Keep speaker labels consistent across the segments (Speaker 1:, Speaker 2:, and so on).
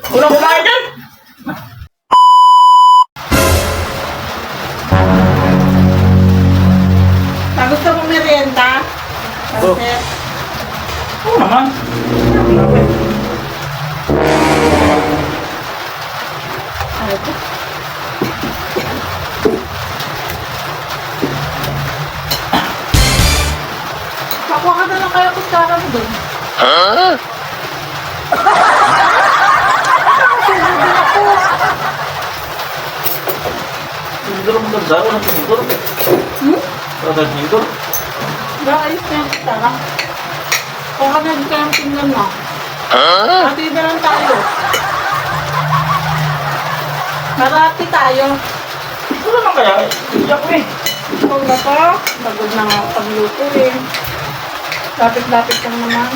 Speaker 1: Unang kumain dyan!
Speaker 2: Gusto mo merienda?
Speaker 1: Oh.
Speaker 2: Pansit?
Speaker 1: Oo naman.
Speaker 2: Ano ito? Pakuha ka na lang kaya kutsara mo doon.
Speaker 1: Tinidor mo ganda. Unang tinidor. Unang tinidor.
Speaker 2: Baka ayos na yung kutsara. Kung ka na kayang tingnan mo. Pati na lang tayo. Marati tayo.
Speaker 1: Ito naman kaya. Iyak ko eh.
Speaker 2: Kung na to, bagod na nga pagluto eh. Lapit-lapit lang naman.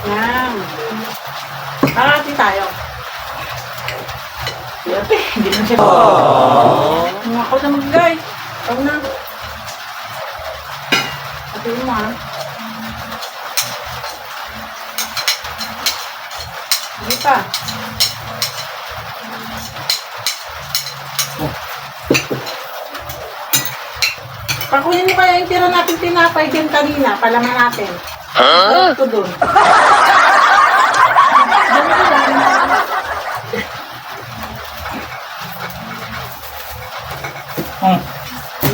Speaker 2: Yan. Marati tayo.
Speaker 1: Ate, hindi na siya.
Speaker 2: Mga ako na mag-guide. Ikaw na. Ate mo ha. Hindi pa. Pakunin mo kaya yung tira natin tinapay din kanina. Palaman natin. Ito dun.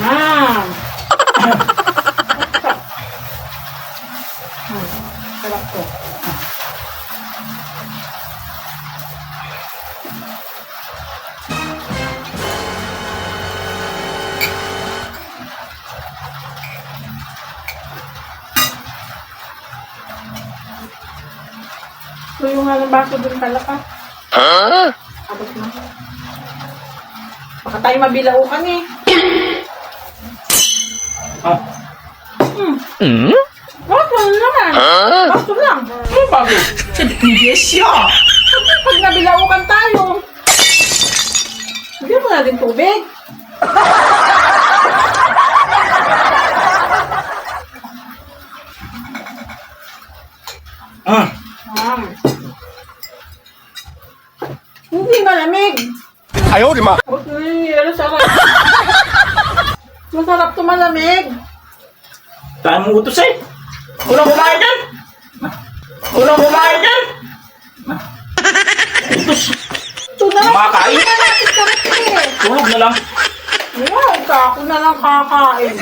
Speaker 2: Ah. Sarap to. Tuyo nga ng baso dun pala ka. Abot na. Baka tayo mabilaukan eh.
Speaker 1: Ah.
Speaker 2: Baso naman. Baso lang.
Speaker 1: Ano bago? Yes siya.
Speaker 2: Pag nabilaukan tayo. Bigyan mo na din tubig. Hindi malamig.
Speaker 3: Ayaw, di ma.
Speaker 2: Okay, sarap. Masarap to malamig.
Speaker 1: Tayo mo utos eh. Unang kumain dyan! Unang kumain dyan! Utos.
Speaker 2: Ito na lang.
Speaker 1: Kumakain?
Speaker 2: Ito na natin sarap eh.
Speaker 1: Tulog na lang.
Speaker 2: Wow, ako na lang kakain.